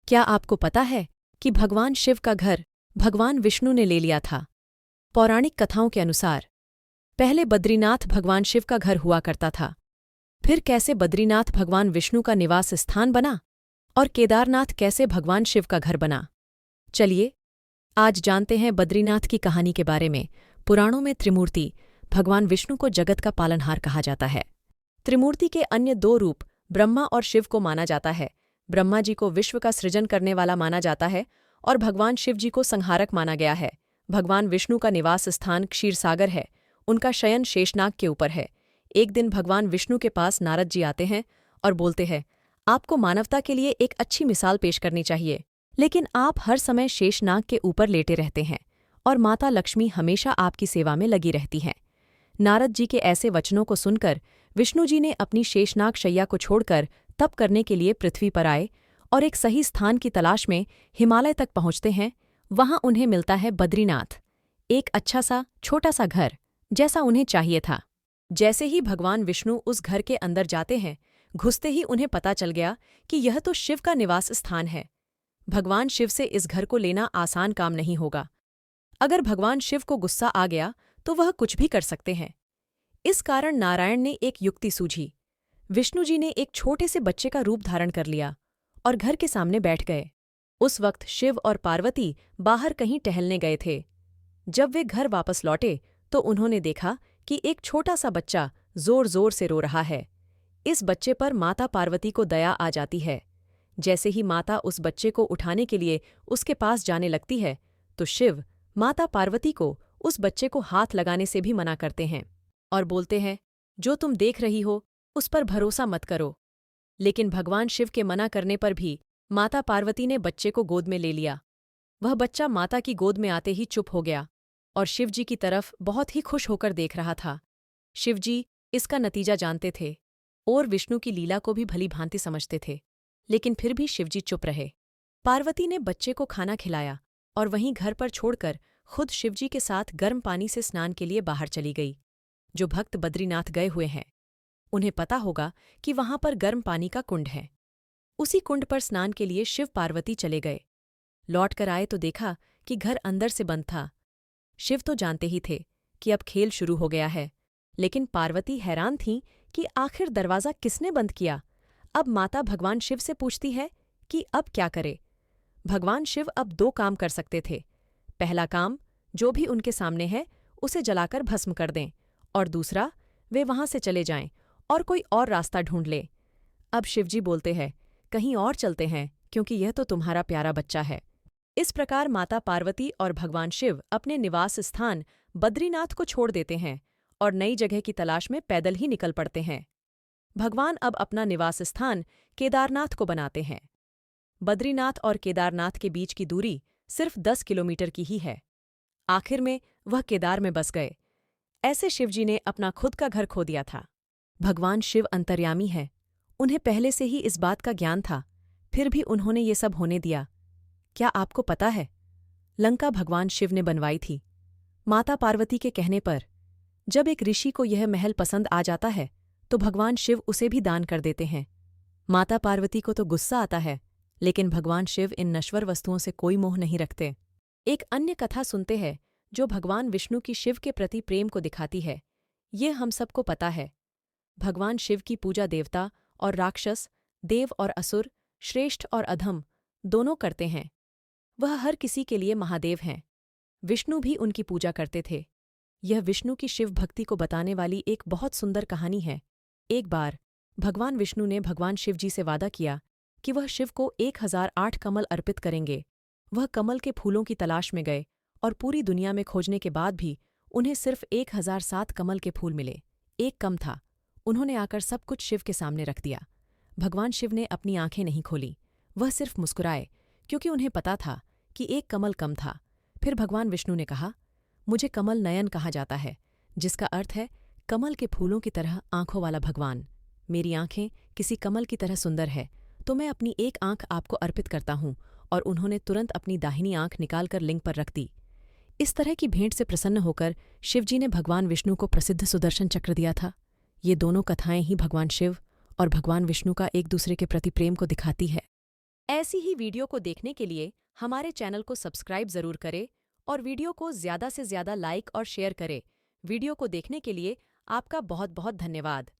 क्या आपको पता है कि भगवान शिव का घर भगवान विष्णु ने ले लिया था? पौराणिक कथाओं के अनुसार पहले बद्रीनाथ भगवान शिव का घर हुआ करता था। फिर कैसे बद्रीनाथ भगवान विष्णु का निवास स्थान बना और केदारनाथ कैसे भगवान शिव का घर बना। चलिए आज जानते हैं बद्रीनाथ की कहानी के बारे में। पुराणों में त्रिमूर्ति भगवान विष्णु को जगत का पालनहार कहा जाता है। त्रिमूर्ति के अन्य दो रूप ब्रह्मा और शिव को माना जाता है। ब्रह्मा जी को विश्व का सृजन करने वाला माना जाता है और भगवान शिव जी को संहारक माना गया है। भगवान विष्णु का निवास स्थान क्षीरसागर है। उनका शयन शेषनाग के ऊपर है। एक दिन भगवान विष्णु के पास नारद जी आते हैं और बोलते हैं, आपको मानवता के लिए एक अच्छी मिसाल पेश करनी चाहिए, लेकिन आप हर समय शेषनाग के ऊपर लेटे रहते हैं और माता लक्ष्मी हमेशा आपकी सेवा में लगी रहती हैं। नारद जी के ऐसे वचनों को सुनकर विष्णु जी ने अपनी शेषनाग शैया को छोड़कर तप करने के लिए पृथ्वी पर आए और एक सही स्थान की तलाश में हिमालय तक पहुंचते हैं। वहां उन्हें मिलता है बद्रीनाथ, एक अच्छा सा छोटा सा घर जैसा उन्हें चाहिए था। जैसे ही भगवान विष्णु उस घर के अंदर जाते हैं, घुसते ही उन्हें पता चल गया कि यह तो शिव का निवास स्थान है। भगवान शिव से इस घर को लेना आसान काम नहीं होगा। अगर भगवान शिव को गुस्सा आ गया तो वह कुछ भी कर सकते हैं। इस कारण नारायण ने एक युक्ति सूझी। विष्णु जी ने एक छोटे से बच्चे का रूप धारण कर लिया और घर के सामने बैठ गए। उस वक्त शिव और पार्वती बाहर कहीं टहलने गए थे। जब वे घर वापस लौटे तो उन्होंने देखा कि एक छोटा सा बच्चा जोर जोर से रो रहा है। इस बच्चे पर माता पार्वती को दया आ जाती है। जैसे ही माता उस बच्चे को उठाने के लिए उसके पास जाने लगती है तो शिव माता पार्वती को उस बच्चे को हाथ लगाने से भी मना करते हैं और बोलते हैं, जो तुम देख रही हो उस पर भरोसा मत करो। लेकिन भगवान शिव के मना करने पर भी माता पार्वती ने बच्चे को गोद में ले लिया। वह बच्चा माता की गोद में आते ही चुप हो गया और शिव जी की तरफ बहुत ही खुश होकर देख रहा था। शिव जी इसका नतीजा जानते थे और विष्णु की लीला को भी भली भांति समझते थे, लेकिन फिर भी शिव जी चुप रहे। पार्वती ने बच्चे को खाना खिलाया और वहीं घर पर छोड़कर खुद शिवजी के साथ गर्म पानी से स्नान के लिए बाहर चली गई। जो भक्त बद्रीनाथ गए हुए हैं उन्हें पता होगा कि वहां पर गर्म पानी का कुंड है। उसी कुंड पर स्नान के लिए शिव पार्वती चले गए। लौट कर आए तो देखा कि घर अंदर से बंद था। शिव तो जानते ही थे कि अब खेल शुरू हो गया है, लेकिन पार्वती हैरान थीं कि आखिर दरवाज़ा किसने बंद किया। अब माता भगवान शिव से पूछती है कि अब क्या करे। भगवान शिव अब दो काम कर सकते थे। पहला काम, जो भी उनके सामने है उसे जलाकर भस्म कर दें, और दूसरा, वे वहां से चले जाएं और कोई और रास्ता ढूंढ ले। अब शिवजी बोलते हैं, कहीं और चलते हैं क्योंकि यह तो तुम्हारा प्यारा बच्चा है। इस प्रकार माता पार्वती और भगवान शिव अपने निवास स्थान बद्रीनाथ को छोड़ देते हैं और नई जगह की तलाश में पैदल ही निकल पड़ते हैं। भगवान अब अपना निवास स्थान केदारनाथ को बनाते हैं। बद्रीनाथ और केदारनाथ के बीच की दूरी सिर्फ 10 किलोमीटर की ही है। आखिर में वह केदार में बस गए। ऐसे शिवजी ने अपना खुद का घर खो दिया था। भगवान शिव अंतर्यामी है। उन्हें पहले से ही इस बात का ज्ञान था, फिर भी उन्होंने ये सब होने दिया। क्या आपको पता है, लंका भगवान शिव ने बनवाई थी माता पार्वती के कहने पर। जब एक ऋषि को यह महल पसंद आ जाता है तो भगवान शिव उसे भी दान कर देते हैं। माता पार्वती को तो गुस्सा आता है, लेकिन भगवान शिव इन नश्वर वस्तुओं से कोई मोह नहीं रखते। एक अन्य कथा सुनते हैं जो भगवान विष्णु की शिव के प्रति प्रेम को दिखाती है। ये हम सबको पता है। भगवान शिव की पूजा देवता और राक्षस, देव और असुर, श्रेष्ठ और अधम दोनों करते हैं। वह हर किसी के लिए महादेव हैं। विष्णु भी उनकी पूजा करते थे। यह विष्णु की शिव भक्ति को बताने वाली एक बहुत सुंदर कहानी है। एक बार भगवान विष्णु ने भगवान शिव जी से वादा किया कि वह शिव को 1008 कमल अर्पित करेंगे। वह कमल के फूलों की तलाश में गए और पूरी दुनिया में खोजने के बाद भी उन्हें सिर्फ 1007 कमल के फूल मिले। एक कम था। उन्होंने आकर सब कुछ शिव के सामने रख दिया। भगवान शिव ने अपनी आंखें नहीं खोली, वह सिर्फ मुस्कुराए, क्योंकि उन्हें पता था कि एक कमल कम था। फिर भगवान विष्णु ने कहा, मुझे कमल नयन कहा जाता है, जिसका अर्थ है कमल के फूलों की तरह आंखों वाला भगवान। मेरी आंखें किसी कमल की तरह सुंदर है, तो मैं अपनी एक आंख आपको अर्पित करता हूँ। और उन्होंने तुरंत अपनी दाहिनी आंख निकालकर लिंग पर रख दी। इस तरह की भेंट से प्रसन्न होकर शिवजी ने भगवान विष्णु को प्रसिद्ध सुदर्शन चक्र दिया था। ये दोनों कथाएं ही भगवान शिव और भगवान विष्णु का एक दूसरे के प्रति प्रेम को दिखाती है। ऐसी ही वीडियो को देखने के लिए हमारे चैनल को सब्सक्राइब जरूर करें और वीडियो को ज़्यादा से ज़्यादा लाइक और शेयर करें। वीडियो को देखने के लिए आपका बहुत बहुत धन्यवाद।